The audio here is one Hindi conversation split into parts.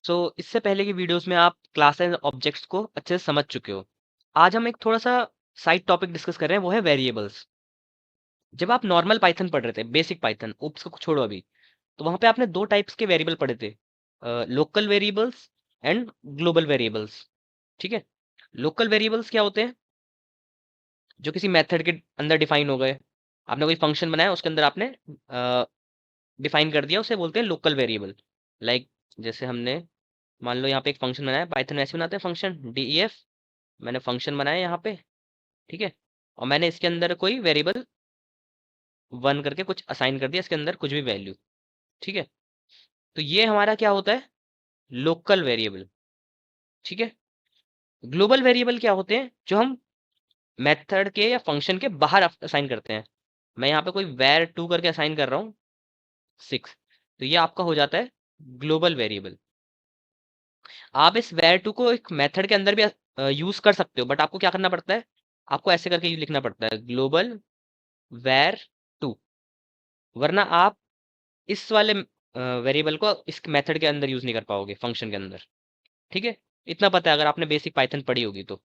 सो इससे पहले की वीडियोस में आप क्लास एंड ऑब्जेक्ट्स को अच्छे से समझ चुके हो। आज हम एक थोड़ा सा साइड टॉपिक डिस्कस कर रहे हैं, वो है वेरिएबल्स। जब आप नॉर्मल पाइथन पढ़ रहे थे, बेसिक पाइथन, उप्स को छोड़ो अभी, तो वहां पे आपने दो टाइप्स के वेरिएबल पढ़े थे, local variables and global variables. ठीक है। लोकल वेरिएबल्स क्या होते हैं? जो किसी मेथड के अंदर डिफाइन हो गए। आपने कोई फंक्शन बनाया, उसके अंदर आपने डिफाइन कर दिया, उसे बोलते हैं लोकल वेरिएबल। लाइक जैसे हमने मान लो यहाँ पे एक फंक्शन बनाया, पाइथन में ऐसे बनाते हैं फंक्शन डीईएफ। मैंने फंक्शन बनाया यहाँ पे, ठीक है, और मैंने इसके अंदर कोई वेरिएबल वन करके कुछ असाइन कर दिया, इसके अंदर कुछ भी वैल्यू। ठीक है। तो ये हमारा क्या होता है? Local variable. ठीक है। ग्लोबल वेरिएबल क्या होते हैं? जो हम मेथड के या फंक्शन के बाहर असाइन करते हैं। मैं यहाँ पे कोई वैर टू करके असाइन कर रहा हूँ 6, तो ये आपका हो जाता है ग्लोबल वेरिएबल। आप इस वैर टू को एक मेथड के अंदर भी यूज कर सकते हो, बट आपको क्या करना पड़ता है? आपको ऐसे करके लिखना पड़ता है, ग्लोबल वैर टू। वरना आप इस वाले वेरिएबल को इस मेथड के अंदर यूज नहीं कर पाओगे, फंक्शन के अंदर। ठीक है। इतना पता है अगर आपने बेसिक पाइथन पढ़ी होगी तो।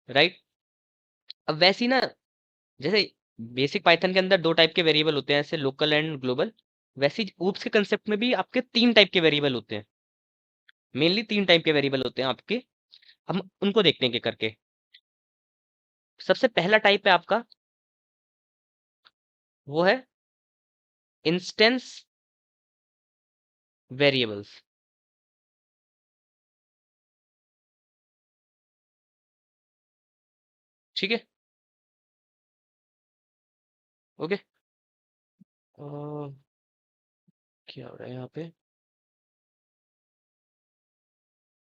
राइट। अब वैसी ना, जैसे बेसिक पाइथन के अंदर दो टाइप के वेरिएबल होते हैं, ऐसे लोकल एंड ग्लोबल, वैसे ऊप्स के कंसेप्ट में भी आपके तीन टाइप के वेरिएबल होते हैं। मेनली तीन टाइप के वेरिएबल होते हैं आपके। हम उनको देखते हैं कि करके। सबसे पहला टाइप है आपका, वो है इंस्टेंस वेरिएबल्स। ठीक है। ओके। क्या हो रहा है यहाँ पे?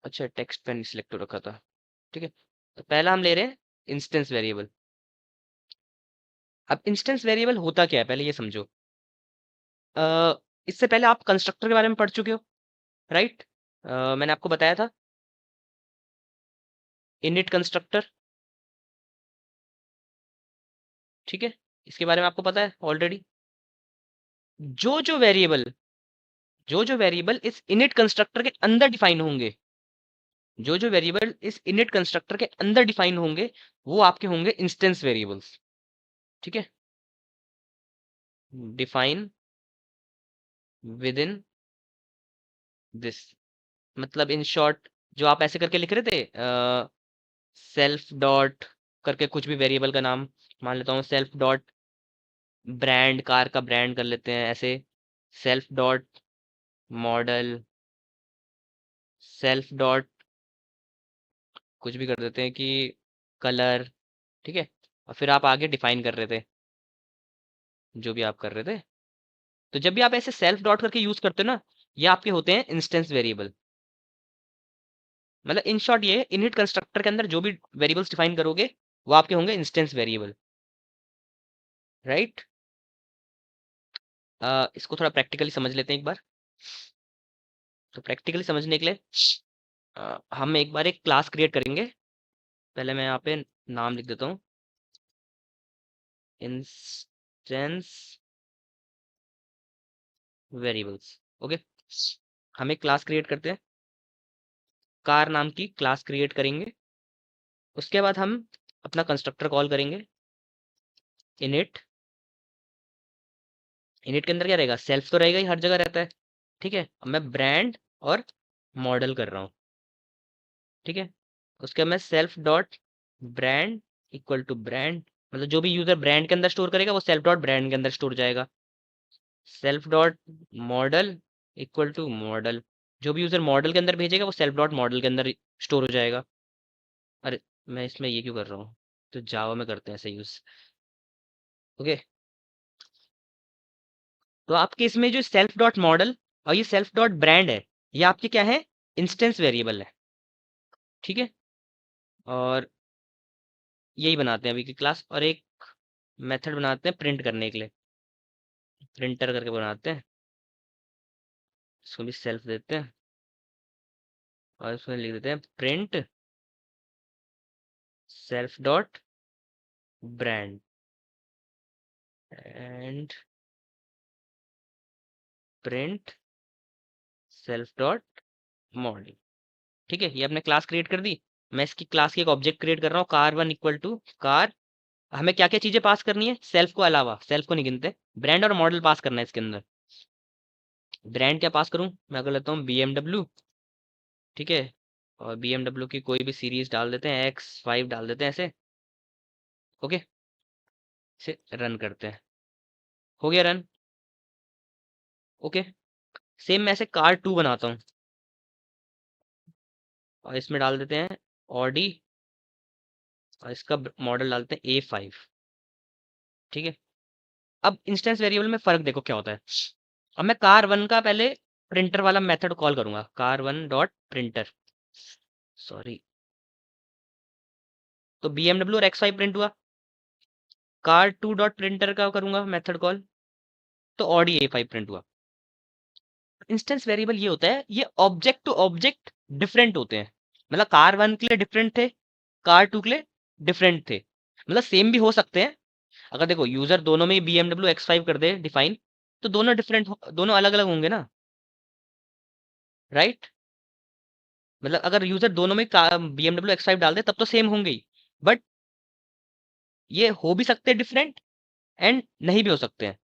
अच्छा, टेक्स्ट पेन सिलेक्ट हो रखा था। ठीक है। तो पहला हम ले रहे हैं इंस्टेंस वेरिएबल। अब इंस्टेंस वेरिएबल होता क्या है, पहले ये समझो। अ, इससे पहले आप कंस्ट्रक्टर के बारे में पढ़ चुके हो, राइट? मैंने आपको बताया था इनिट कंस्ट्रक्टर। ठीक है। इसके बारे में आपको पता है ऑलरेडी। जो जो वेरिएबल जो जो वेरिएबल इस इनिट कंस्ट्रक्टर के अंदर डिफाइन होंगे, जो जो वेरिएबल इस इनिट कंस्ट्रक्टर के अंदर डिफाइन होंगे, वो आपके होंगे इंस्टेंस वेरिएबल्स। ठीक है। डिफाइन विद इन दिस, मतलब इन शॉर्ट, जो आप ऐसे करके लिख रहे थे, सेल्फ डॉट करके कुछ भी वेरिएबल का नाम मान लेता हूँ, सेल्फ डॉट ब्रांड, कार का ब्रांड कर लेते हैं ऐसे, self dot model, self dot कुछ भी कर देते हैं कि कलर। ठीक है। और फिर आप आगे डिफाइन कर रहे थे जो भी आप कर रहे थे। तो जब भी आप ऐसे सेल्फ डॉट करके यूज करते हो ना, ये आपके होते हैं इंस्टेंस वेरिएबल। मतलब इन शॉर्ट, ये इनिट कंस्ट्रक्टर के अंदर जो भी वेरिएबल्स डिफाइन करोगे, वो आपके होंगे इंस्टेंस वेरिएबल। राइट। इसको थोड़ा प्रैक्टिकली समझ लेते हैं एक बार। तो प्रैक्टिकली समझने के लिए हम एक बार एक क्लास क्रिएट करेंगे। पहले मैं यहाँ पे नाम लिख देता हूँ, इंस्टेंस वेरिएबल्स। ओके। हम एक क्लास क्रिएट करते हैं, कार नाम की क्लास क्रिएट करेंगे। उसके बाद हम अपना कंस्ट्रक्टर कॉल करेंगे, इनिट। इनिट के अंदर क्या रहेगा? सेल्फ तो रहेगा ही, हर जगह रहता है। ठीक है। अब मैं ब्रांड और मॉडल कर रहा हूँ। ठीक है। उसके बाद मैं self dot brand equal to brand, मतलब जो भी यूजर ब्रांड के अंदर स्टोर करेगा, वो सेल्फ डॉट ब्रांड के अंदर स्टोर जाएगा। Self dot model equal to model, जो भी यूजर मॉडल के अंदर भेजेगा, वो सेल्फ डॉट मॉडल के अंदर स्टोर हो जाएगा। अरे, मैं इसमें ये क्यों कर रहा हूँ? तो जावा में करते हैं ऐसे यूज। ओके। तो आपके इसमें जो सेल्फ डॉट मॉडल और ये सेल्फ डॉट ब्रांड है, ये आपके क्या है? इंस्टेंस वेरिएबल है। ठीक है। और यही बनाते हैं अभी की क्लास, और एक मेथड बनाते हैं प्रिंट करने के लिए, प्रिंटर करके बनाते हैं। इसको भी सेल्फ देते हैं और इसमें लिख देते हैं print self dot brand and print self dot model. ठीक है, ये हमने क्लास क्रिएट कर दी। मैं इसकी क्लास की एक ऑब्जेक्ट क्रिएट कर रहा हूँ, car1 इक्वल टू कार। हमें क्या क्या चीजें पास करनी है, सेल्फ को अलावा, सेल्फ को नहीं गिनते, ब्रांड और मॉडल पास करना है इसके अंदर। ब्रांड क्या पास करूं, मैं अगर लेता हूँ BMW। ठीक है, और BMW की कोई भी सीरीज डाल देते हैं, X5 डाल देते हैं ऐसे। ओके, इसे रन करते हैं, हो गया रन। ओके, सेम मैं ऐसे car2 बनाता हूँ, और इसमें डाल देते हैं ऑडी, और इसका मॉडल डालते हैं A5। ठीक है, अब इंस्टेंस वेरिएबल में फर्क देखो क्या होता है। अब मैं car1 का पहले प्रिंटर वाला मेथड कॉल करूंगा, car1 डॉट प्रिंटर, सॉरी, तो BMW और X5 प्रिंट हुआ। car2 डॉट प्रिंटर का करूंगा मेथड कॉल, तो ऑडी A5 प्रिंट हुआ। इंस्टेंस वेरिएबल ये होता है, ये ऑब्जेक्ट टू ऑब्जेक्ट डिफरेंट होते हैं। मतलब car1 के लिए डिफरेंट थे, car2 के लिए डिफरेंट थे, मतलब सेम भी हो सकते हैं। अगर देखो यूजर दोनों में ही BMW X5 कर दे डिफाइन, तो दोनों डिफरेंट, दोनों अलग अलग होंगे ना, राइट। मतलब अगर यूजर दोनों में BMW X5 डाल दे तब तो सेम होंगे ही, बट ये हो भी सकते हैं डिफरेंट, एंड नहीं भी हो सकते हैं।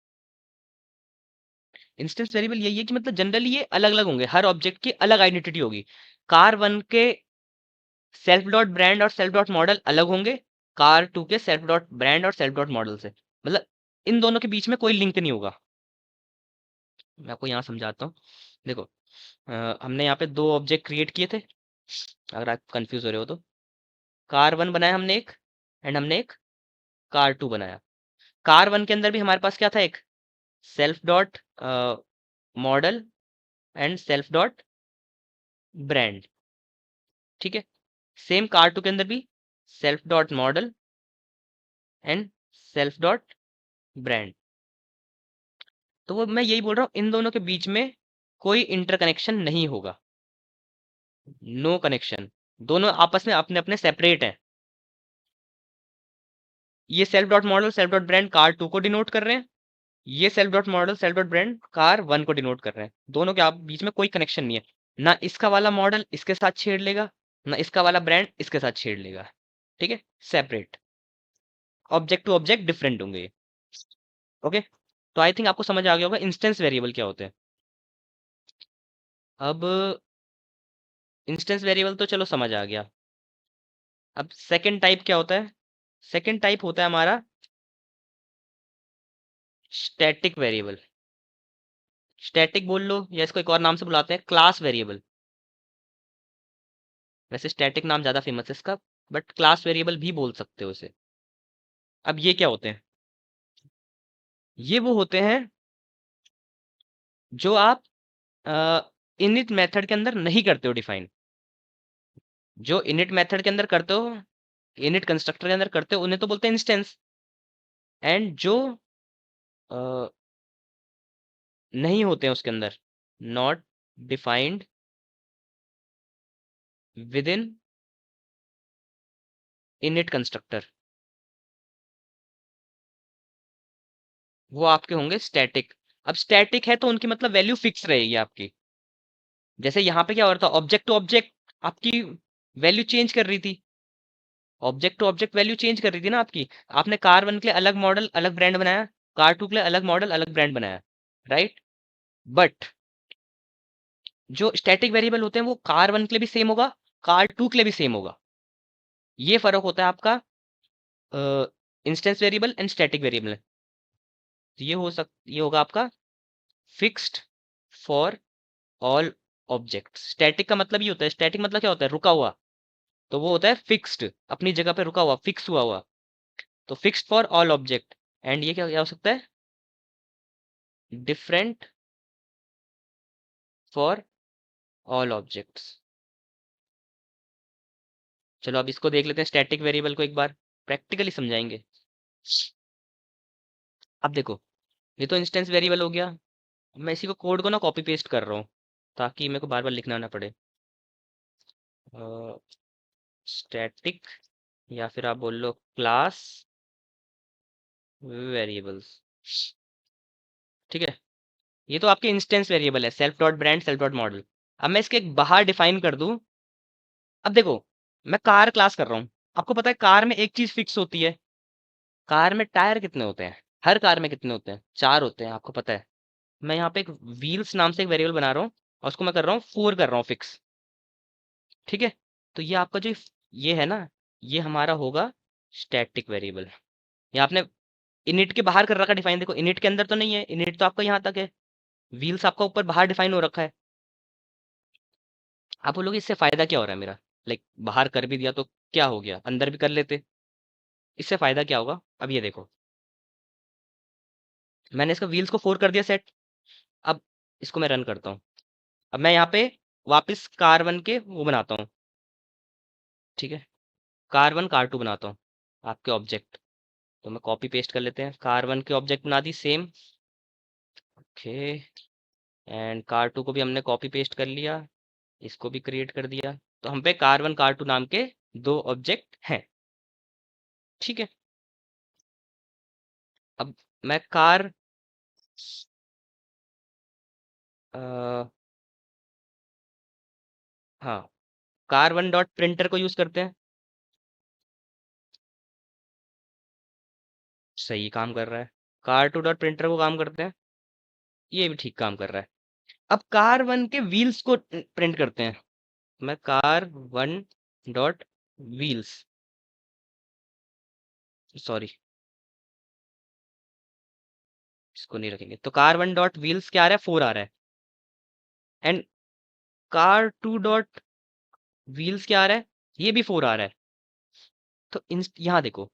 इंस्टेंस वेरिएबल यही है कि मतलब जनरली ये अलग अलग होंगे, हर ऑब्जेक्ट की अलग आइडेंटिटी होगी। car1 के सेल्फ डॉट ब्रांड और सेल्फ डॉट मॉडल अलग होंगे, car2 के सेल्फ डॉट ब्रांड और सेल्फ डॉट मॉडल से, मतलब इन दोनों के बीच में कोई लिंक नहीं होगा। मैं आपको यहाँ समझाता हूँ, देखो हमने यहाँ पे दो ऑब्जेक्ट क्रिएट किए थे, अगर आप कंफ्यूज हो रहे हो तो। car1 बनाया हमने एक, एंड हमने एक car2 बनाया। car1 के अंदर भी हमारे पास क्या था, एक self dot model and self dot brand. ठीक है, सेम car2 के अंदर भी self dot model and self dot brand. तो वो मैं यही बोल रहा हूँ, इन दोनों के बीच में कोई इंटरकनेक्शन नहीं होगा, नो कनेक्शन, दोनों आपस में अपने अपने सेपरेट हैं। ये self dot model self dot brand car2 को डिनोट कर रहे हैं, ये self dot model self dot brand car1 को डिनोट कर रहे हैं। दोनों के आप बीच में कोई कनेक्शन नहीं है, ना इसका वाला मॉडल इसके साथ छेड़ लेगा, ना इसका वाला ब्रांड इसके साथ छेड़ लेगा। ठीक है, separate, object to object different होंगे। ओके, तो आई थिंक आपको समझ आ गया होगा इंस्टेंस वेरिएबल क्या होते हैं। अब इंस्टेंस वेरिएबल तो चलो समझ आ गया। अब सेकंड टाइप क्या होता है, सेकंड टाइप होता है हमारा स्टैटिक वेरिएबल। स्टैटिक बोल लो, या इसको एक और नाम से बुलाते हैं क्लास वेरिएबल। वैसे स्टैटिक नाम ज्यादा फेमस है इसका, बट क्लास वेरिएबल भी बोल सकते हो इसे। अब ये क्या होते हैं, ये वो होते हैं जो आप इनिट मेथड के अंदर नहीं करते हो डिफाइन। जो इनिट मेथड के अंदर करते हो, इनिट कंस्ट्रक्टर के अंदर करते हो, उन्हें तो बोलते हैं इंस्टेंस। एंड जो अ, नहीं होते हैं उसके अंदर, not defined with in init constructor, वो आपके होंगे स्टैटिक। अब स्टैटिक है तो उनकी मतलब वैल्यू फिक्स रहेगी आपकी। जैसे यहाँ पे क्या हो रहा था, ऑब्जेक्ट टू ऑब्जेक्ट आपकी वैल्यू चेंज कर रही थी, object to object value change कर रही थी ना आपकी। आपने car1 के लिए अलग मॉडल अलग ब्रांड बनाया, car2 के लिए अलग मॉडल अलग ब्रांड बनाया, राइट। बट जो स्टैटिक वेरिएबल होते हैं वो car1 के लिए भी सेम होगा, car2 के लिए भी सेम होगा। ये फर्क होता है आपका instance variable and static variable. तो ये होगा आपका fixed for all objects. Static का मतलब ये होता है, स्टैटिक मतलब क्या होता है, रुका हुआ, तो वो होता है फिक्स्ड, अपनी जगह पे रुका हुआ, फिक्स हुआ हुआ। तो fixed for all object, and ये क्या क्या हो सकता है, डिफरेंट फॉर ऑल ऑब्जेक्ट्स। चलो अब इसको देख लेते हैं, स्टैटिक वेरिएबल को एक बार प्रैक्टिकली समझाएंगे। अब देखो, ये तो इंस्टेंस वेरिएबल हो गया। मैं इसी को कोड को ना कॉपी पेस्ट कर रहा हूँ, ताकि मेरे को बार बार लिखना ना पड़े। स्टैटिक, या फिर आप बोल लो क्लास वेरिएबल्स। ठीक है, ये तो आपके इंस्टेंस वेरिएबल है, self dot brand self dot model. अब मैं इसके एक बाहर डिफाइन कर दूं। अब देखो, मैं कार क्लास कर रहा हूँ। आपको पता है कार में एक चीज फिक्स होती है। कार में टायर कितने होते हैं? हर कार में कितने होते हैं? 4 होते हैं, आपको पता है। मैं यहाँ पे एक व्हील्स नाम से एक वेरिएबल बना रहा हूँ और उसको मैं कर रहा हूँ 4 कर रहा हूँ फिक्स। ठीक है। तो ये आपका जो ये है ना, ये हमारा होगा स्टैटिक वेरिएबल। ये आपने इनिट के बाहर कर रखा डिफाइन। देखो इनिट के अंदर तो नहीं है, इनिट तो आपका यहाँ तक है। व्हील्स आपका ऊपर बाहर डिफाइन हो रखा है। आप बोलोगे इससे फायदा क्या हो रहा है मेरा? लाइक बाहर कर भी दिया तो क्या हो गया, अंदर भी कर लेते। इससे फायदा क्या होगा? अब ये देखो, मैंने इसका व्हील्स को 4 कर दिया सेट। अब इसको मैं रन करता हूँ। अब मैं यहाँ पे वापस कार 1 के वो बनाता हूँ। ठीक है, कार 1 कार 2 बनाता हूँ आपके ऑब्जेक्ट। तो मैं कॉपी पेस्ट कर लेते हैं, कार 1 के ऑब्जेक्ट बना the same. Okay, and car 2 को भी हमने कॉपी पेस्ट कर लिया, इसको भी क्रिएट कर दिया। तो हम पे कार 1 कार 2 नाम के 2 ऑब्जेक्ट हैं। ठीक है। अब मैं कार अ, हाँ, कार 1 डॉट प्रिंटर को यूज करते हैं। सही काम कर रहा है। कार 2 डॉट प्रिंटर को काम करते हैं। ये भी ठीक काम कर रहा है। अब कार 1 के व्हील्स को प्रिंट करते हैं। मैं कार 1 डॉट व्हील्स, सॉरी इसको नहीं रखेंगे। तो कार 1 डॉट व्हील्स क्या आ रहा है? 4 आ रहा है। एंड कार 2 डॉट व्हील्स क्या आ रहा है? ये भी 4 आ रहा है। तो यहाँ देखो,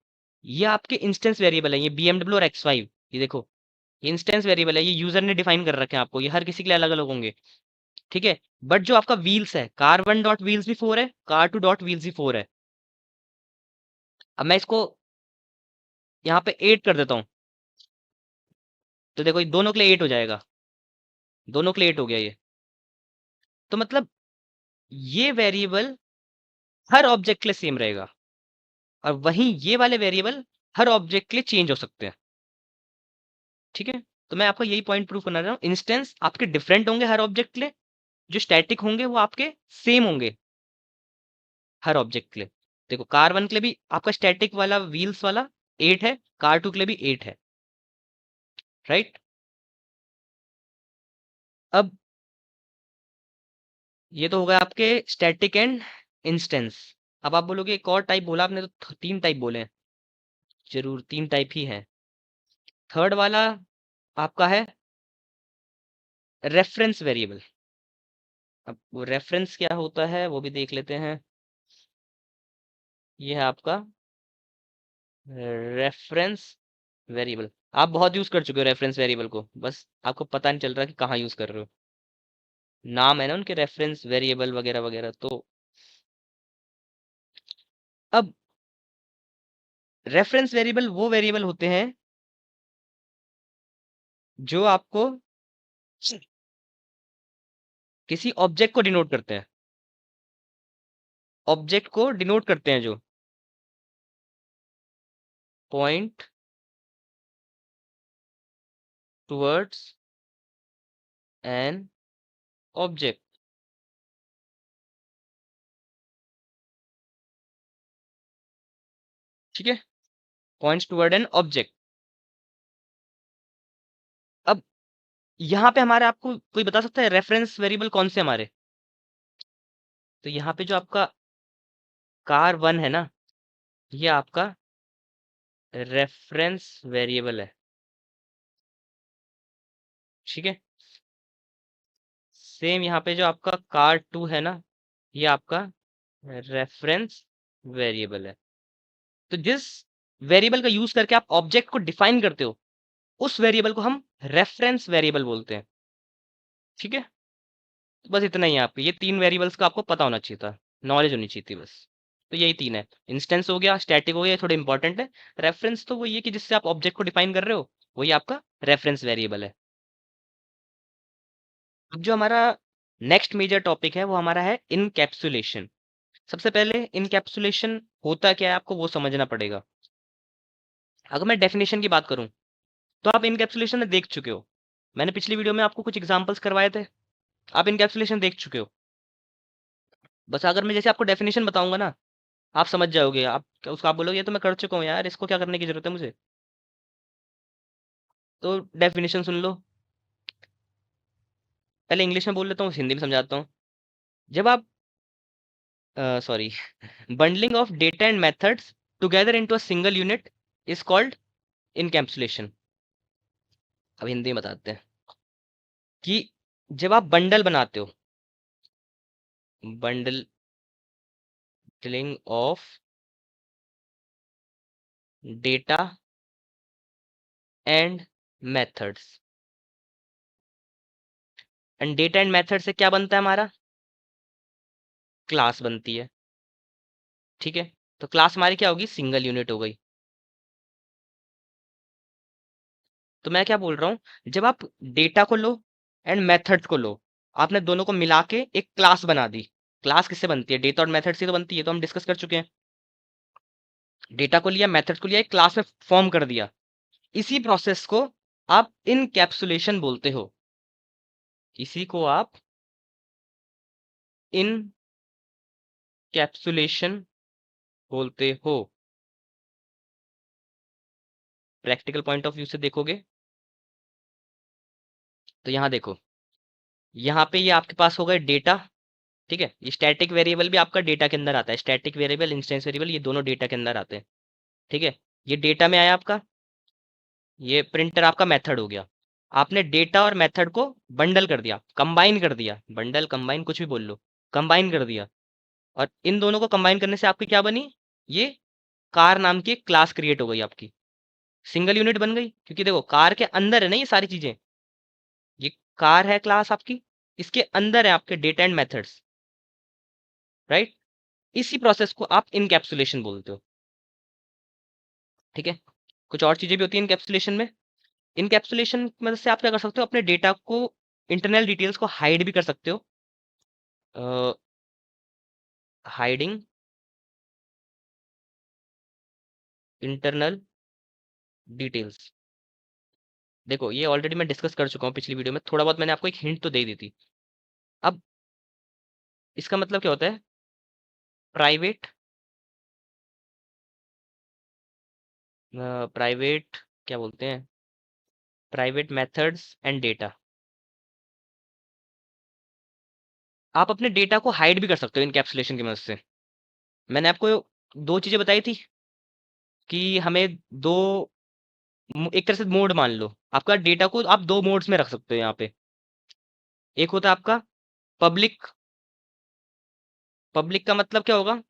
ये आपके इंस्टेंस वेरिएबल है, ये BMW और X5। ये देखो, ये इंस्टेंस वेरिएबल है, ये यूजर ने डिफाइन कर रखे हैं आपको, ये हर किसी के लिए अलग अलग होंगे। ठीक है। बट जो आपका व्हील्स है, कार 1 डॉट व्हील्स भी 4 है, कार 2 डॉट व्हील्स भी 4 है। अब मैं इसको यहाँ पे 8 कर देता हूँ। तो देखो ये दोनों के लिए 8 हो जाएगा, दोनों के लिए 8 हो गया ये। तो मतलब ये वेरिएबल हर ऑब्जेक्ट के लिए सेम रहेगा, और वहीं ये वाले वेरिएबल हर ऑब्जेक्ट के लिए चेंज हो सकते हैं। ठीक है। तो मैं आपको यही पॉइंट प्रूव करना रहा हूँ, इंस्टेंस आपके डिफरेंट होंगे हर ऑब्जेक्ट के लिए, जो स्टैटिक होंगे वो आपके सेम होंगे हर ऑब्जेक्ट के लिए। देखो कार 1 के लिए भी आपका स्टैटिक वाला व्हील्स वाला 8 है, कार 2 के लिए भी 8 है। राइट। अब ये तो होगा आपके स्टैटिक एंड इंस्टेंस। अब आप बोलोगे एक और टाइप बोला आपने, तो 3 टाइप बोले हैं। जरूर 3 टाइप ही है। थर्ड वाला आपका है रेफरेंस वेरिएबल। अब वो रेफरेंस क्या होता है वो भी देख लेते हैं। ये है आपका रेफरेंस वेरिएबल। आप बहुत यूज कर चुके हो रेफरेंस वेरिएबल को, बस आपको पता नहीं चल रहा कि कहाँ यूज कर रहे हो। नाम है ना उनके, रेफरेंस वेरिएबल वगैरह वगैरह। तो अब रेफरेंस वेरिएबल वो वेरिएबल होते हैं जो आपको किसी ऑब्जेक्ट को डिनोट करते हैं, ऑब्जेक्ट को डिनोट करते हैं, जो पॉइंट टुवर्ड्स एन ऑब्जेक्ट। ठीक है, पॉइंट्स टुवर्ड एन ऑब्जेक्ट। अब यहाँ पे हमारे, आपको कोई बता सकता है रेफरेंस वेरिएबल कौन से हमारे? तो यहाँ पे जो आपका कार 1 है ना, ये आपका रेफरेंस वेरिएबल है। ठीक है। सेम यहाँ पे जो आपका कार 2 है ना, ये आपका रेफरेंस वेरिएबल है। तो जिस वेरिएबल का यूज करके आप ऑब्जेक्ट को डिफाइन करते हो, उस वेरिएबल को हम रेफरेंस वेरिएबल बोलते हैं। ठीक है। तो बस इतना ही है, आपको ये 3 वेरिएबल्स का आपको पता होना चाहिए था, नॉलेज होनी चाहिए थी बस। तो यही 3 है। इंस्टेंस हो गया, स्टैटिक हो गया, थोड़े इंपॉर्टेंट है। रेफरेंस तो वही है कि जिससे आप ऑब्जेक्ट को डिफाइन कर रहे हो, वही आपका रेफरेंस वेरिएबल है। अब जो हमारा नेक्स्ट मेजर टॉपिक है वो हमारा है इनकैप्सुलेशन। सबसे पहले इनकैप्सुलेशन होता क्या है आपको वो समझना पड़ेगा। अगर मैं डेफिनेशन की बात करूं, तो आप इनकैप्सुलेशन देख चुके हो। मैंने पिछली वीडियो में आपको कुछ एग्जांपल्स करवाए थे, आप इनकैप्सुलेशन देख चुके हो। बस अगर मैं जैसे आपको डेफिनेशन बताऊंगा ना, आप समझ जाओगे, उसको आप बोलोगे ये तो मैं कर चुका हूँ यार, इसको क्या करने की जरूरत है मुझे। तो डेफिनेशन सुन लो। पहले इंग्लिश में बोल लेता हूँ, हिंदी में समझाता हूँ। जब आप sorry bundling of data and methods together into a single unit is called encapsulation. अब हिंदी में बताते हैं कि जब आप बंडल बनाते हो, bundling of data and methods, and data and method से क्या बनता है हमारा, क्लास बनती है। ठीक है, तो क्लास हमारी क्या होगी, सिंगल यूनिट हो गई। तो मैं क्या बोल रहा हूँ, जब आप डेटा को लो एंड मेथड्स को लो, आपने दोनों को मिला के एक क्लास बना दी। क्लास किससे बनती है, डेटा और मेथड से तो बनती है, तो हम डिस्कस कर चुके हैं। डेटा को लिया, मेथड को लिया, एक क्लास में फॉर्म कर दिया। इसी प्रोसेस को आप इनकैप्सुलेशन बोलते हो। इसी को आप इनकैप्सुलेशन बोलते हो। प्रैक्टिकल पॉइंट ऑफ व्यू से देखोगे तो यहाँ देखो, यहाँ पे ये आपके पास होगा डेटा। ठीक है, ये स्टैटिक वेरिएबल भी आपका डेटा के अंदर आता है, स्टैटिक वेरिएबल, इंस्टेंस वेरिएबल, ये दोनों डेटा के अंदर आते हैं। ठीक है, ये डेटा में आया आपका, ये प्रिंटर आपका मेथड हो गया। आपने डेटा और मेथड को बंडल कर दिया, कंबाइन कर दिया, बंडल कंबाइन कुछ भी बोल लो, कंबाइन कर दिया। और इन दोनों को कंबाइन करने से आपकी क्या बनी, ये कार नाम की एक क्लास क्रिएट हो गई आपकी, सिंगल यूनिट बन गई। क्योंकि देखो कार के अंदर है ना ये सारी चीजें, ये कार है क्लास आपकी, इसके अंदर है आपके डेटा एंड मेथड्स, राइट। इसी प्रोसेस को आप इनकैप्सुलेशन बोलते हो। ठीक है, कुछ और चीजें भी होती है इनकैप्सुलेशन में। इनकैप्सुलेशन की मदद से आप क्या कर सकते हो, अपने डेटा को, इंटरनल डिटेल्स को हाइड भी कर सकते हो। हाइडिंग इंटरनल डिटेल्स, देखो ये ऑलरेडी मैं डिस्कस कर चुका हूँ पिछली वीडियो में, थोड़ा बहुत मैंने आपको एक हिंट तो दे दी थी। अब इसका मतलब क्या होता है, प्राइवेट, प्राइवेट क्या बोलते हैं, प्राइवेट मेथड्स एंड डेटा। आप अपने डेटा को हाइड भी कर सकते हो इनकैप्सुलेशन की मदद से। मैंने आपको दो चीजें बताई थी कि हमें दो, एक तरह से मोड मान लो, आपका डेटा को आप दो मोड्स में रख सकते हो यहाँ पे। एक होता है आपका पब्लिक, पब्लिक का मतलब क्या होगा,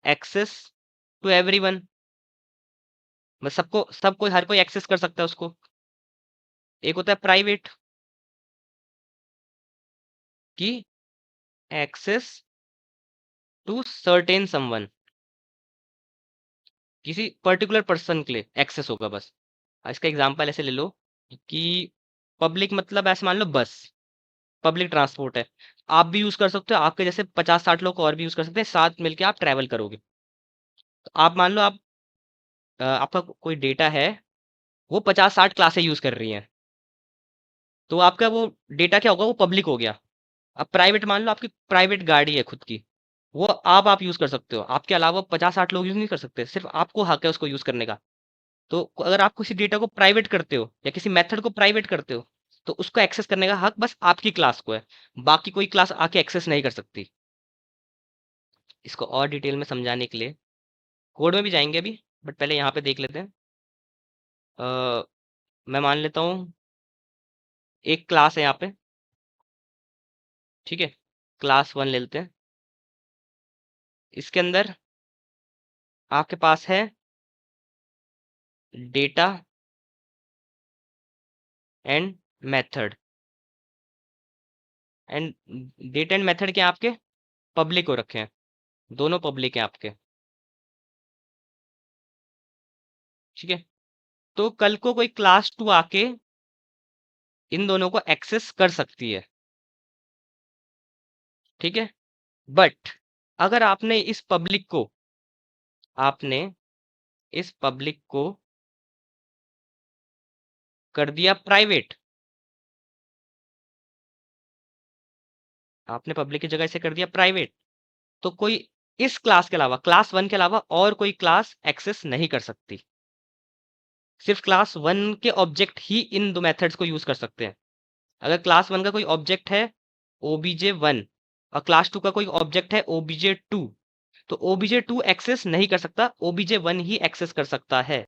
एक्सेस टू एवरीवन, बस सबको, सब कोई, हर कोई एक्सेस कर सकता है उसको। एक होता है प्राइवेट, कि एक्सेस टू सर्टेन समवन, किसी पर्टिकुलर पर्सन के लिए एक्सेस होगा बस। इसका एग्जांपल ऐसे ले लो कि पब्लिक मतलब ऐसे मान लो बस, पब्लिक ट्रांसपोर्ट है, आप भी यूज कर सकते हो, आपके जैसे 50-60 लोग और भी यूज कर सकते हैं, साथ मिलके आप ट्रैवल करोगे। तो आप मान लो आप, आपका कोई डेटा है, वो 50-60 क्लासें यूज कर रही हैं, तो आपका वो डेटा क्या होगा, वो पब्लिक हो गया। अब प्राइवेट मान लो आपकी प्राइवेट गाड़ी है खुद की, वो आप यूज कर सकते हो, आपके अलावा 50-60 लोग यूज नहीं कर सकते, सिर्फ आपको हक है उसको यूज करने का। तो अगर आप किसी डेटा को प्राइवेट करते हो या किसी मेथड को प्राइवेट करते हो, तो उसको एक्सेस करने का हक बस आपकी क्लास को है, बाकी कोई क्लास आके एक्सेस नहीं कर सकती। इसको और डिटेल में समझाने के लिए कोड में भी जाएंगे अभी, बट पहले यहाँ पे देख लेते हैं। मैं मान लेता हूँ एक क्लास है यहाँ पे, ठीक है, क्लास 1 ले लेते हैं। इसके अंदर आपके पास है data and method, and data and method के आपके पब्लिक हो रखे हैं, दोनों पब्लिक हैं आपके। ठीक है, तो कल को कोई क्लास 2 आके इन दोनों को एक्सेस कर सकती है। ठीक है, बट अगर आपने इस पब्लिक को, आपने इस पब्लिक को कर दिया प्राइवेट, आपने पब्लिक की जगह इसे कर दिया प्राइवेट, तो कोई इस क्लास के अलावा, क्लास 1 के अलावा और कोई क्लास एक्सेस नहीं कर सकती। सिर्फ क्लास 1 के ऑब्जेक्ट ही इन दो मेथड्स को यूज कर सकते हैं। अगर क्लास 1 का कोई ऑब्जेक्ट है obj1 और क्लास 2 का कोई ऑब्जेक्ट है obj2, तो obj2 एक्सेस नहीं कर सकता, obj1 ही एक्सेस कर सकता है,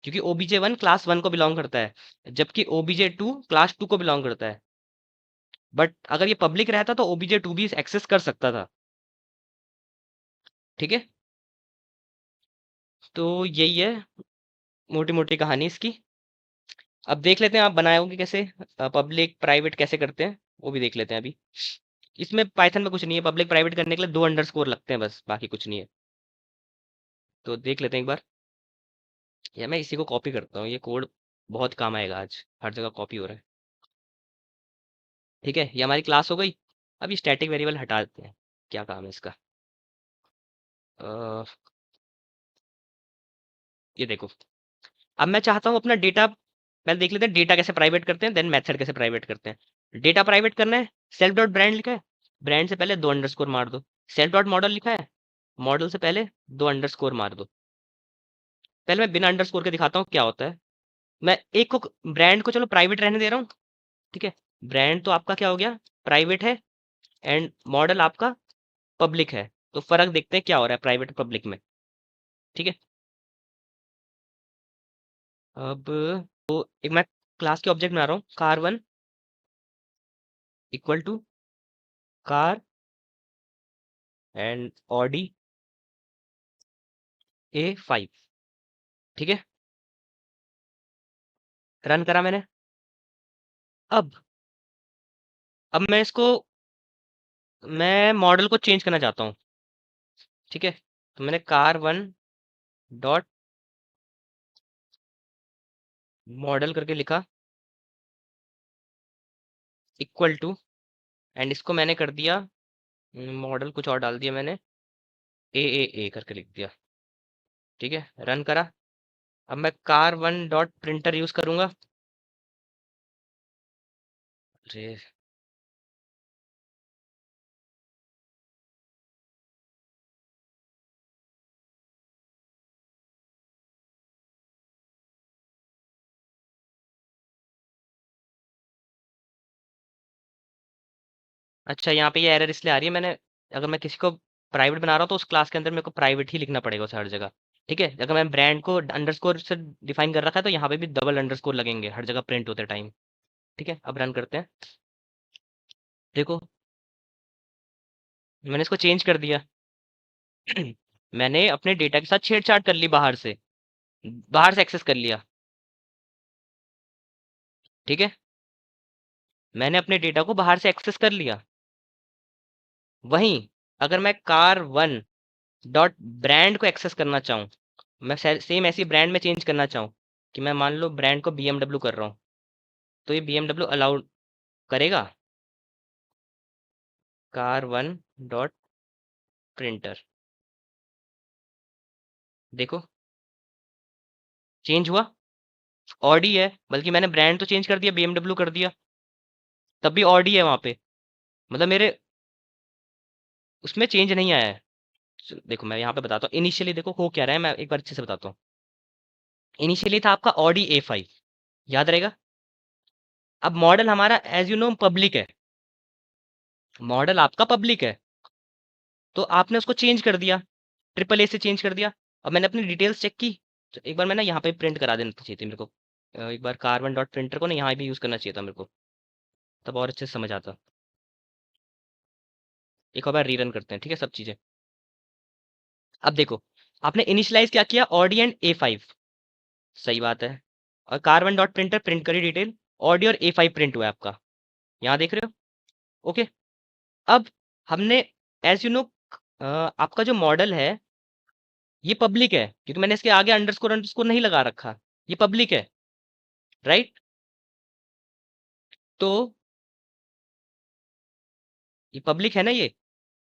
क्योंकि obj1 क्लास 1 को बिलोंग करता है, जबकि obj2 क्लास 2 को बिलोंग करता है। बट अगर ये पब्लिक रहता तो obj2 भी एक्सेस कर सकता था। ठीक है, तो यही है मोटी मोटी कहानी इसकी। अब देख लेते हैं आप बनाओगे कैसे, पब्लिक प्राइवेट कैसे करते हैं वो भी देख लेते हैं अभी। इसमें पाइथन में कुछ नहीं है, पब्लिक प्राइवेट करने के लिए 2 अंडरस्कोर लगते हैं बस, बाकी कुछ नहीं है। तो देख लेते हैं एक बार। या मैं इसी को कॉपी करता हूँ, ये कोड बहुत काम आएगा, आज हर जगह कॉपी हो रहा है। ठीक है, ये हमारी क्लास हो गई। अब ये स्टैटिक वेरिएबल हटा देते हैं, क्या काम है इसका। अ, ये देखो, अब मैं चाहता हूँ अपना डेटा, पहले देख लेते हैं डेटा कैसे प्राइवेट करते हैं, देन मेथड कैसे प्राइवेट करते हैं। डेटा प्राइवेट करना है, सेल्फ डॉट ब्रांड लिखा है, ब्रांड से पहले 2 अंडरस्कोर मार दो। सेल्फ डॉट मॉडल लिखा है, मॉडल से पहले 2 अंडरस्कोर मार दो। पहले मैं बिना अंडरस्कोर के दिखाता हूँ क्या होता है। मैं एक को, ब्रांड को चलो प्राइवेट रहने दे रहा हूँ। ठीक है, ब्रांड तो आपका क्या हो गया, प्राइवेट है, एंड मॉडल आपका पब्लिक है। तो फर्क देखते हैं क्या हो रहा है प्राइवेट पब्लिक में। ठीक है, अब तो एक मैं क्लास के ऑब्जेक्ट बना रहा हूँ, car1 equal to car and Audi A5। ठीक है, रन करा मैंने। अब अब मैं इसको, मैं मॉडल को चेंज करना चाहता हूँ। ठीक है, तो मैंने car1 डॉट मॉडल करके लिखा, इक्वल टू, एंड इसको मैंने कर दिया, मॉडल कुछ और डाल दिया मैंने, ए करके लिख दिया। ठीक है, रन करा। अब मैं car1 डॉट प्रिंटर यूज करूंगा। अरे, अच्छा यहाँ पे ये एरर इसलिए आ रही है, मैंने, अगर मैं किसी को प्राइवेट बना रहा हूँ तो उस क्लास के अंदर मेरे को प्राइवेट ही लिखना पड़ेगा उसे हर जगह। ठीक है, अगर मैं ब्रांड को अंडरस्कोर से डिफाइन कर रखा है तो यहाँ पे भी डबल अंडरस्कोर लगेंगे हर जगह प्रिंट होते टाइम। ठीक है, अब रन करते हैं। देखो, मैंने इसको चेंज कर दिया। मैंने अपने डेटा के साथ छेड़छाड़ कर ली, बाहर से एक्सेस कर लिया। ठीक है, मैंने अपने डेटा को बाहर से एक्सेस कर लिया। वहीं अगर मैं car1 डॉट ब्रांड को एक्सेस करना चाहूँ, मैं सेम ऐसी ब्रांड में चेंज करना चाहूँ कि मैं मान लो ब्रांड को BMW कर रहा हूँ, तो ये BMW अलाउड करेगा। car1 डॉट प्रिंटर, देखो चेंज हुआ, ऑडी है, बल्कि मैंने ब्रांड तो चेंज कर दिया, BMW कर दिया, तब भी ऑडी है वहां पे, मतलब मेरे उसमें चेंज नहीं आया है। देखो मैं यहाँ पे बताता हूँ इनिशियली, देखो हो क्या रहा है, मैं एक बार अच्छे से बताता हूँ। इनिशियली था आपका ऑडी A5, याद रहेगा। अब मॉडल हमारा एज यू नो पब्लिक है, मॉडल आपका पब्लिक है, तो आपने उसको चेंज कर दिया, ट्रिपल ए से चेंज कर दिया। अब मैंने अपनी डिटेल्स चेक की, तो एक बार मैं ना यहाँ पे प्रिंट करा देना चाहिए थी मेरे को। एक बार car1 डॉट प्रिंटर को ना यहाँ भी यूज करना चाहिए था मेरे को, तब और अच्छे से समझ आता। एक और बार रीरन करते हैं, ठीक है, सब चीजें। अब देखो, आपने इनिशियलाइज क्या किया, ऑडी एंड A5, सही बात है, और car1 डॉट प्रिंटर प्रिंट करी डिटेल, ऑडी और A5 प्रिंट हुआ है आपका, यहाँ देख रहे हो। ओके, अब हमने, एज यू नो, आपका जो मॉडल है ये पब्लिक है, क्योंकि मैंने इसके आगे अंडरस्कोर अंडरस्कोर नहीं लगा रखा, ये पब्लिक है, राइट। तो ये पब्लिक है ना ये,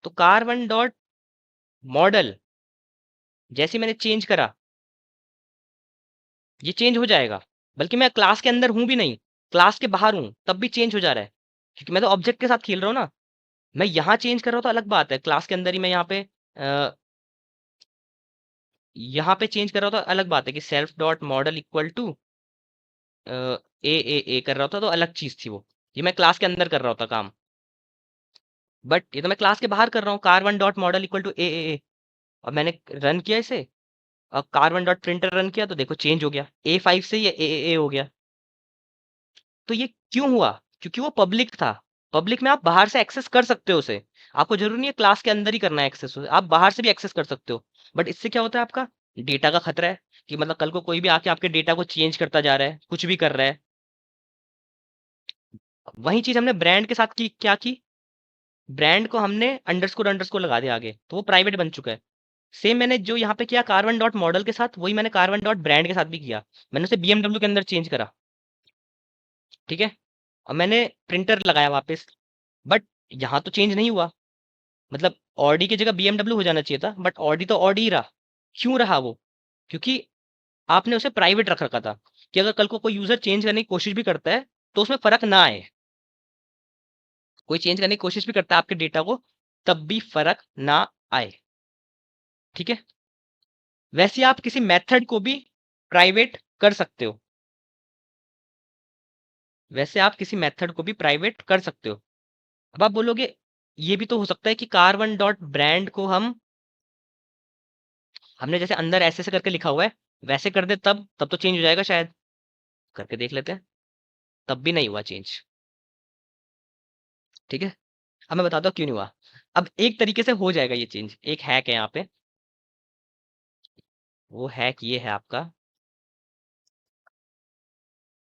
तो car1 डॉट मॉडल जैसे मैंने चेंज करा, ये चेंज हो जाएगा, बल्कि मैं क्लास के अंदर हूं भी नहीं, क्लास के बाहर हूं तब भी चेंज हो जा रहा है, क्योंकि मैं तो ऑब्जेक्ट के साथ खेल रहा हूँ ना। मैं यहाँ चेंज कर रहा हूँ तो अलग बात है, क्लास के अंदर ही मैं यहाँ पे चेंज कर रहा था, अलग बात है कि self dot model equal to A कर रहा था, तो अलग चीज थी वो। ये मैं क्लास के अंदर कर रहा था काम, बट ये तो मैं क्लास के बाहर कर रहा हूँ। Car one dot model equal to A. अब मैंने रन किया इसे, अब car one dot printer run किया तो देखो चेंज हो गया, A5 से ये ए हो गया। तो ये क्यों हुआ? क्योंकि वो पब्लिक था। पब्लिक में आप बाहर से एक्सेस कर सकते हो उसे, आपको जरूरी नहीं है क्लास के अंदर ही करना है एक्सेस उसे, आप बाहर से भी एक्सेस कर सकते हो। बट इससे क्या होता है, आपका डेटा का खतरा है कि मतलब कल को कोई भी आके आपके डेटा को चेंज करता जा रहा है, कुछ भी कर रहा है। वही चीज हमने ब्रांड के साथ की, क्या की, ब्रांड को हमने अंडरस्कोर अंडरस्कोर लगा दिया आगे, तो वो प्राइवेट बन चुका है। सेम मैंने जो यहाँ पे किया कार्बन डॉट मॉडल के साथ, वही मैंने कार्बन डॉट ब्रांड के साथ भी किया। मैंने उसे BMW के अंदर चेंज करा, ठीक है। और मैंने प्रिंटर लगाया वापस, बट यहाँ तो चेंज नहीं हुआ। मतलब ऑडी की जगह BMW हो जाना चाहिए था, बट ऑडी तो ऑडी ही रहा। क्यों रहा वो? क्योंकि आपने उसे प्राइवेट रख रखा था कि अगर कल को कोई यूजर चेंज करने की कोशिश भी करता है तो उसमें फर्क ना आए। कोई चेंज करने की कोशिश भी करता है आपके डेटा को, तब भी फर्क ना आए, ठीक है। वैसे आप किसी मेथड को भी प्राइवेट कर सकते हो, वैसे आप किसी मेथड को भी प्राइवेट कर सकते हो। अब आप बोलोगे ये भी तो हो सकता है कि कार1 डॉट ब्रांड को हमने जैसे अंदर ऐसे करके लिखा हुआ है वैसे कर दे, तब तो चेंज हो जाएगा शायद। करके देख लेते हैं, तब भी नहीं हुआ चेंज, ठीक है। अब मैं बताता हूँ क्यों नहीं हुआ। अब एक तरीके से हो जाएगा ये चेंज, एक हैक है यहाँ पे। वो हैक ये है आपका,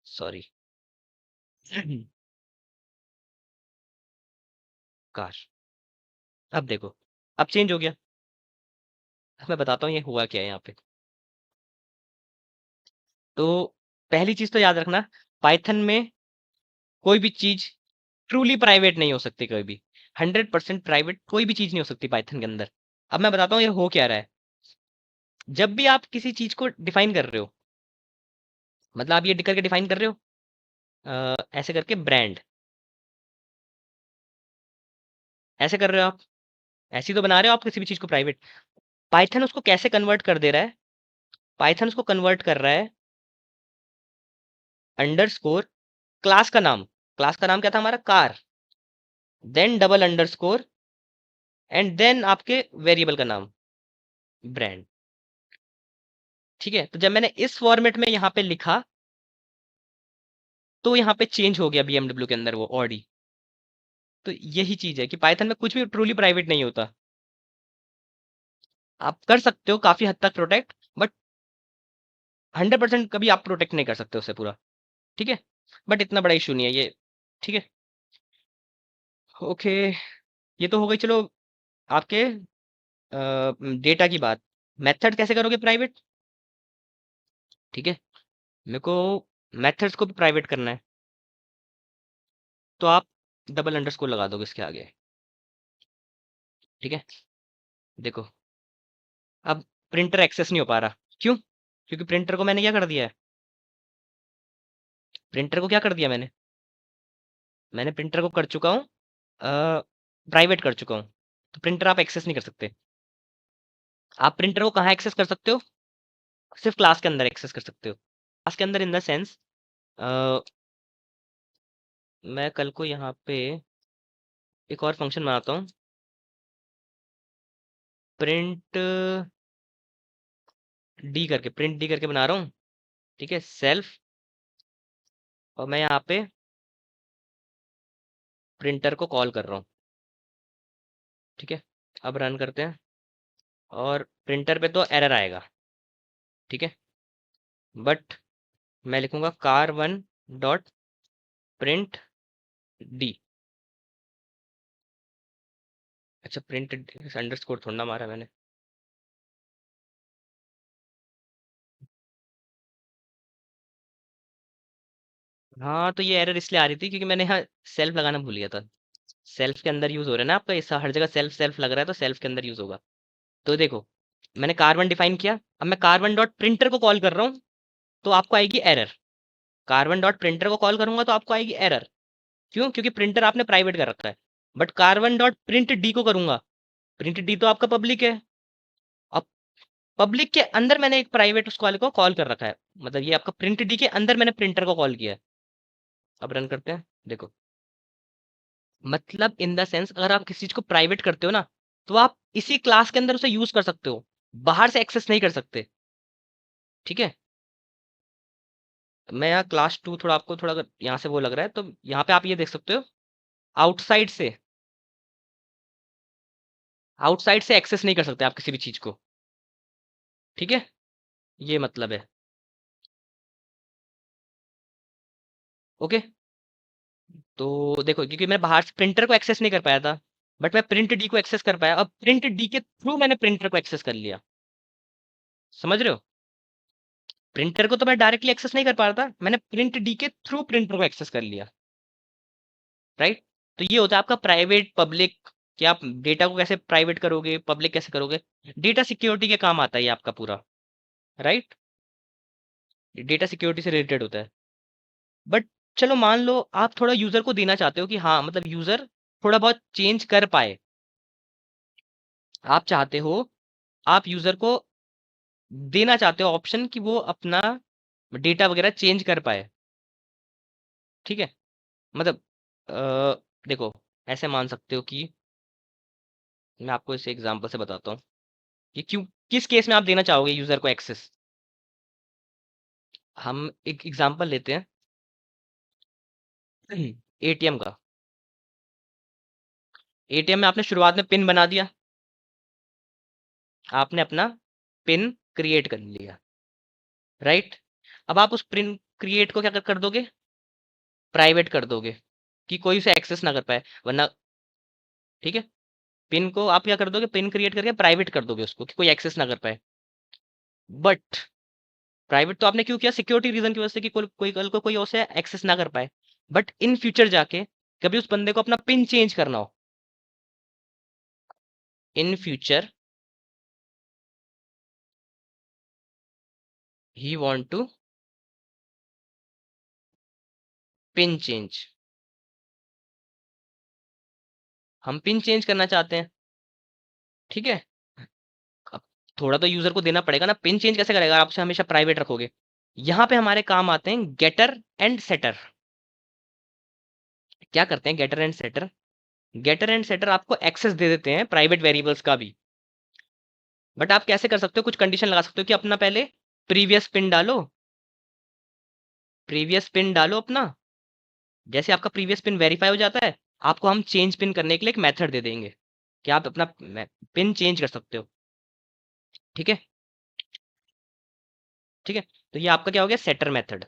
सॉरी काश। अब देखो, अब चेंज हो गया। अब मैं बताता हूँ ये हुआ क्या है यहाँ पे। तो पहली चीज तो याद रखना, पाइथन में कोई भी चीज ट्रूली प्राइवेट नहीं हो सकती कभी भी। 100% प्राइवेट कोई भी चीज नहीं हो सकती पाइथन के अंदर। अब मैं बताता हूँ ये हो क्या रहा है। जब भी आप किसी चीज को डिफाइन कर रहे हो, मतलब आप ये करके डिफाइन कर रहे हो, ऐसे करके ब्रांड, ऐसे कर रहे हो आप, ऐसे ही तो बना रहे हो आप किसी भी चीज को प्राइवेट। पाइथन उसको कैसे कन्वर्ट कर दे रहा है? पाइथन उसको कन्वर्ट कर रहा है अंडरस्कोर क्लास का नाम। क्लास का नाम क्या था हमारा? Car. Then double underscore and then आपके वेरिएबल का नाम ब्रांड, ठीक है। तो जब मैंने इस फॉर्मेट में यहाँ पे लिखा तो यहाँ पे चेंज हो गया BMW के अंदर वो ऑडी। तो यही चीज है कि पाइथन में कुछ भी ट्रूली प्राइवेट नहीं होता। आप कर सकते हो काफी हद तक प्रोटेक्ट, बट 100% कभी आप प्रोटेक्ट नहीं कर सकते उससे पूरा, ठीक है। बट इतना बड़ा इशू नहीं है ये, ठीक है। ओके, ये तो हो गई चलो आपके डेटा की बात। मेथड कैसे करोगे प्राइवेट? ठीक है, मेरे को मेथड्स को भी प्राइवेट करना है, तो आप डबल अंडरस्कोर लगा दोगे इसके आगे, ठीक है। देखो, अब प्रिंटर एक्सेस नहीं हो पा रहा, क्यों? क्योंकि प्रिंटर को मैंने क्या कर दिया है, प्रिंटर को क्या कर दिया मैंने प्रिंटर को कर चुका हूँ प्राइवेट कर चुका हूँ। तो प्रिंटर आप एक्सेस नहीं कर सकते। आप प्रिंटर को कहाँ एक्सेस कर सकते हो? सिर्फ क्लास के अंदर एक्सेस कर सकते हो। क्लास के अंदर इन द सेंस, मैं कल को यहाँ पे एक और फंक्शन बनाता हूँ, प्रिंट प्रिंट डी करके बना रहा हूँ, ठीक है। सेल्फ, और मैं यहाँ पे प्रिंटर को कॉल कर रहा हूँ, ठीक है। अब रन करते हैं, और प्रिंटर पे तो एरर आएगा, ठीक है। बट मैं लिखूंगा car1 डॉट प्रिंट डी। अच्छा, प्रिंट अंडरस्कोर थोड़ा ना मारा मैंने। हाँ, तो ये एरर इसलिए आ रही थी क्योंकि मैंने यहाँ सेल्फ लगाना भूल गया था। सेल्फ के अंदर यूज हो रहा है ना आपका, इस हर जगह सेल्फ सेल्फ लग रहा है, तो सेल्फ के अंदर यूज होगा। तो देखो, मैंने कार1 डिफाइन किया, अब मैं कार1 डॉट प्रिंटर को कॉल कर रहा हूँ तो आपको आएगी एरर। कार1 डॉट प्रिंटर को कॉल करूंगा तो आपको आएगी एरर। क्यों? क्योंकि प्रिंटर आपने प्राइवेट कर रखा है। But carbon dot print D को करूंगा, प्रिंट डी तो आपका पब्लिक है। अब पब्लिक के अंदर मैंने एक प्राइवेट उस वाले को कॉल कर रखा है, मतलब ये आपका प्रिंट डी के अंदर मैंने प्रिंटर को कॉल किया है। अब रन करते हैं, देखो, मतलब इन द सेंस अगर आप किसी चीज को प्राइवेट करते हो ना, तो आप इसी क्लास के अंदर उसे यूज कर सकते हो, बाहर से एक्सेस नहीं कर सकते। ठीक है, मैं यहाँ क्लास टू थोड़ा आपको थोड़ा अगर यहाँ से वो लग रहा है तो यहाँ पे आप ये देख सकते हो, आउटसाइड से, आउटसाइड से एक्सेस नहीं कर सकते आप किसी भी चीज को। ठीक है, ये मतलब है। ओके, तो देखो क्योंकि मैं बाहर से प्रिंटर को एक्सेस नहीं कर पाया था, बट मैं प्रिंट डी को एक्सेस कर पाया। अब प्रिंट डी के थ्रू मैंने प्रिंटर को एक्सेस कर लिया। समझ रहे हो, प्रिंटर को तो मैं डायरेक्टली एक्सेस नहीं कर पा रहा था, मैंने प्रिंट डी के थ्रू प्रिंटर को एक्सेस कर लिया। राइट, तो ये होता है आपका प्राइवेट पब्लिक, कि आप डेटा को कैसे प्राइवेट करोगे, पब्लिक कैसे करोगे। डेटा सिक्योरिटी के काम आता है ये आपका पूरा। राइट, डेटा सिक्योरिटी से रिलेटेड होता है। बट चलो मान लो आप थोड़ा यूजर को देना चाहते हो कि हाँ मतलब यूजर थोड़ा बहुत चेंज कर पाए, आप चाहते हो, आप यूजर को देना चाहते हो ऑप्शन कि वो अपना डेटा वगैरह चेंज कर पाए। ठीक है, मतलब देखो, ऐसे मान सकते हो कि मैं आपको इस एग्जांपल से बताता हूँ कि क्यों, किस केस में आप देना चाहोगे यूजर को एक्सेस। हम एक एग्जांपल लेते हैं एटीएम का। एटीएम में आपने शुरुआत में पिन बना दिया, आपने अपना पिन क्रिएट कर लिया। राइट, अब आप उस पिन क्रिएट को क्या कर दोगे, प्राइवेट कर दोगे, कि कोई उसे एक्सेस ना कर पाए, वरना। ठीक है, पिन को आप क्या कर दोगे, पिन क्रिएट करके प्राइवेट कर दोगे उसको, कि कोई एक्सेस ना कर पाए। बट प्राइवेट तो आपने क्यों किया, सिक्योरिटी रीजन की वजह से, कि कोई कल को कोई उसे एक्सेस ना कर पाए। बट इन फ्यूचर जाके कभी उस बंदे को अपना पिन चेंज करना हो, in future he want to pin change, हम पिन चेंज करना चाहते हैं। ठीक है, अब थोड़ा तो यूजर को देना पड़ेगा ना, पिन चेंज कैसे करेगा, आपसे हमेशा प्राइवेट रखोगे। यहाँ पे हमारे काम आते हैं गेटर एंड सेटर। क्या करते हैं getter and setter, getter and setter आपको एक्सेस दे देते हैं प्राइवेट वेरिएबल्स का भी। बट आप कैसे कर सकते हो, कुछ कंडीशन लगा सकते हो कि अपना पहले प्रीवियस पिन डालो, प्रीवियस पिन डालो अपना। जैसे आपका प्रीवियस पिन वेरीफाई हो जाता है, आपको हम चेंज पिन करने के लिए एक मेथड दे देंगे कि आप अपना पिन चेंज कर सकते हो। ठीक है, ठीक है, तो ये आपका क्या हो गया, सेटर मेथड।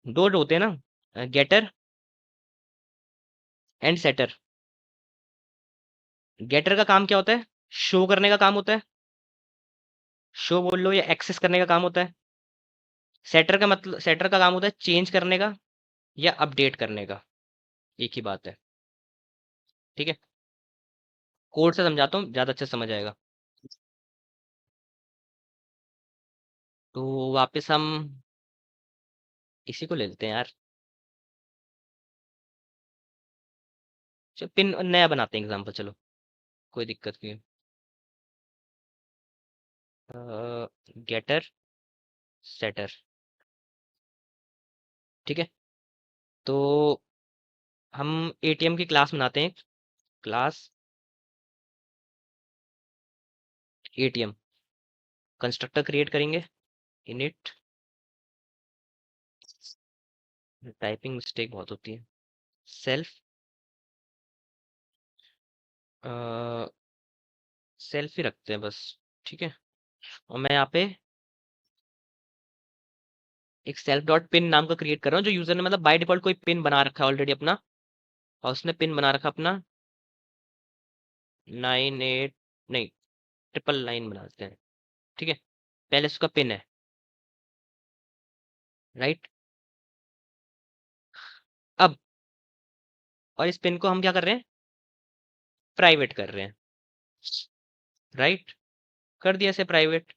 दो होते हैं ना, गेटर एंड सेटर। गेटर का काम क्या होता है, शो करने का काम होता है, शो बोल लो या एक्सेस करने का काम होता है। सेटर का मतलब, सेटर का काम होता है चेंज करने का या अपडेट करने का, एक ही बात है। ठीक है, कोड से समझाता हूँ, ज्यादा अच्छे से समझ आएगा। तो वापस हम इसी को ले लेते हैं यार, चलो पिन नया बनाते हैं एग्जाम्पल, चलो कोई दिक्कत नहीं है। Getter setter. ठीक है, तो हम एटीएम की क्लास बनाते हैं, क्लास एटीएम, कंस्ट्रक्टर क्रिएट करेंगे, इनिट, टाइपिंग मिस्टेक बहुत होती है, सेल्फ, सेल्फ ही रखते हैं बस। ठीक है, और मैं यहाँ पे एक सेल्फ डॉट पिन नाम का क्रिएट कर रहा हूँ, जो यूजर ने मतलब बाय डिफॉल्ट कोई पिन बना रखा है ऑलरेडी अपना, और उसने पिन बना रखा अपना 98, नहीं 999 बनाते हैं। ठीक है, पहले उसका पिन है। राइट, अब और इस पिन को हम क्या कर रहे हैं, प्राइवेट कर रहे हैं। राइट, कर दिया इसे प्राइवेट,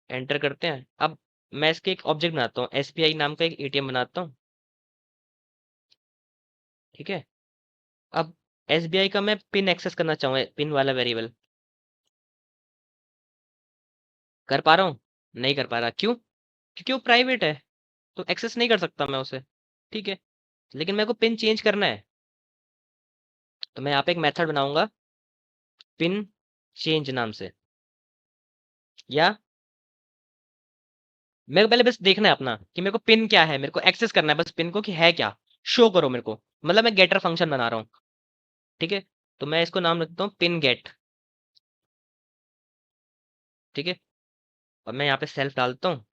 एंटर करते हैं। अब मैं इसके एक ऑब्जेक्ट बनाता हूँ, एसबीआई नाम का एक एटीएम बनाता हूँ। ठीक है। अब एसबीआई का मैं पिन एक्सेस करना चाहूँ, पिन वाला वेरिएबल, कर पा रहा हूँ? नहीं कर पा रहा, क्यों? क्योंकि वो प्राइवेट है, तो एक्सेस नहीं कर सकता मैं उसे। ठीक है, लेकिन मेरे को पिन चेंज करना है, तो मैं यहाँ पे एक मेथड बनाऊंगा पिन चेंज नाम से। या मेरे को पहले बस देखना है अपना कि मेरे को पिन क्या है, मेरे को एक्सेस करना है बस पिन को कि है क्या, शो करो मेरे को, मतलब मैं गेटर फंक्शन बना रहा हूँ। ठीक है, तो मैं इसको नाम रखता हूँ पिन गेट। ठीक है, और मैं यहाँ पे सेल्फ डालता हूँ,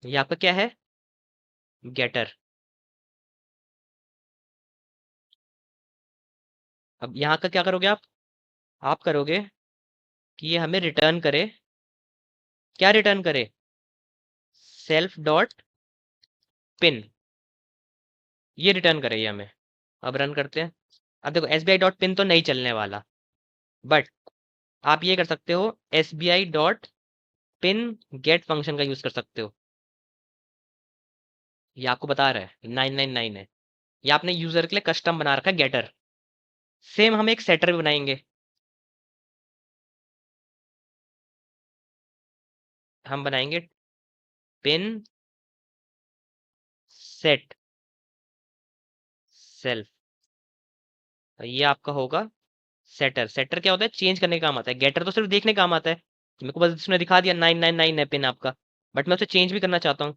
ये आपका क्या है, गेटर। अब यहाँ का क्या करोगे आप करोगे कि ये हमें रिटर्न करे, क्या रिटर्न करे, सेल्फ डॉट पिन, ये रिटर्न करे ये हमें। अब रन करते हैं। अब देखो S B I dot pin तो नहीं चलने वाला, बट आप ये कर सकते हो, S B I dot pin get function का यूज कर सकते हो। ये आपको बता रहा है 999 है, ये आपने यूजर के लिए कस्टम बना रखा है गेटर। सेम हम एक सेटर भी बनाएंगे, हम बनाएंगे पिन सेट सेल्फ, ये आपका होगा सेटर। सेटर क्या होता है, चेंज करने का काम आता है, गेटर तो सिर्फ देखने का काम आता है कि मेरे को बस इसने दिखा दिया 999 है पिन आपका, बट मैं उसे चेंज भी करना चाहता हूँ,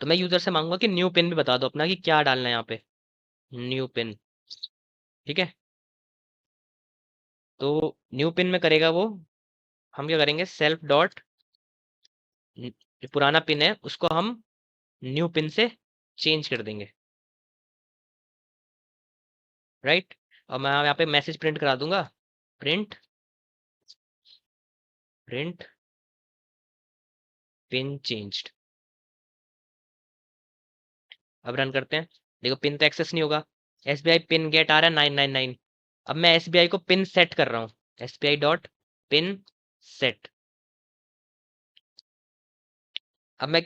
तो मैं यूजर से मांगूंगा कि न्यू पिन भी बता दो अपना कि क्या डालना है यहाँ पे, न्यू पिन। ठीक है, तो न्यू पिन में करेगा वो, हम क्या करेंगे, सेल्फ डॉट, जो पुराना पिन है उसको हम न्यू पिन से चेंज कर देंगे, राइट। और मैं यहाँ पे मैसेज प्रिंट करा दूंगा, प्रिंट प्रिंट पिन चेंज्ड। अब रन करते हैं, देखो पिन तो एक्सेस नहीं होगा, S B I pin get आ रहा है 999। अब मैं एस बी आई को पिन सेट कर रहा हूँ, S B I dot pin set. अब मैं,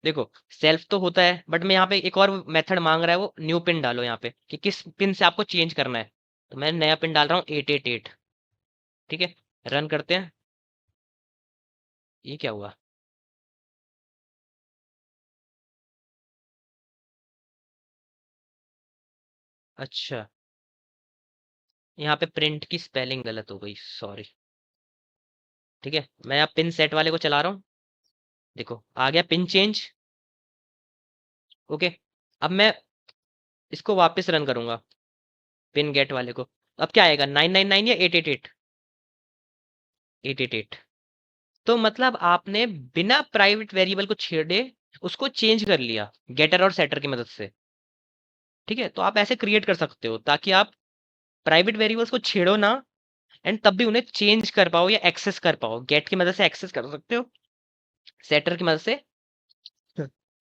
देखो सेल्फ तो होता है, बट मैं यहाँ पे एक और मेथड मांग रहा है, वो न्यू पिन डालो यहाँ पे कि किस पिन से आपको चेंज करना है, तो मैं नया पिन डाल रहा हूँ 888। ठीक है, रन करते हैं, ये क्या हुआ, अच्छा यहाँ पे प्रिंट की स्पेलिंग गलत हो गई, सॉरी। ठीक है, मैं यहाँ पिन सेट वाले को चला रहा हूँ, देखो आ गया पिन चेंज। ओके, अब मैं इसको वापस रन करूंगा, पिन गेट वाले को। अब क्या आएगा, 999 या 888? 888। तो मतलब आपने बिना प्राइवेट वेरिएबल को छेड़े उसको चेंज कर लिया गेटर और सेटर की मदद से। ठीक है, तो आप ऐसे क्रिएट कर सकते हो ताकि आप प्राइवेट वेरिएबल्स को छेड़ो ना, एंड तब भी उन्हें चेंज कर पाओ या एक्सेस कर पाओ, गेट की मदद से एक्सेस कर सकते हो, सेटर की मदद से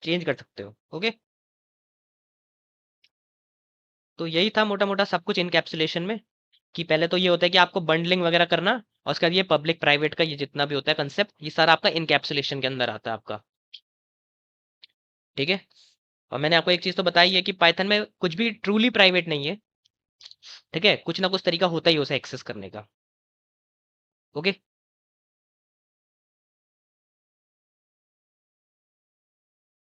चेंज कर सकते हो। ओके, तो यही था मोटा मोटा सब कुछ इनकैप्सुलेशन में, कि पहले तो ये होता है कि आपको बंडलिंग वगैरह करना, और उसके बाद ये पब्लिक प्राइवेट का ये जितना भी होता है कंसेप्ट, ये सारा आपका इनकैप्सुलेशन के अंदर आता है आपका। ठीक है, और मैंने आपको एक चीज तो बताई है कि पाइथन में कुछ भी ट्रूली प्राइवेट नहीं है। ठीक है, कुछ ना कुछ तरीका होता ही है उसे एक्सेस करने का। ओके।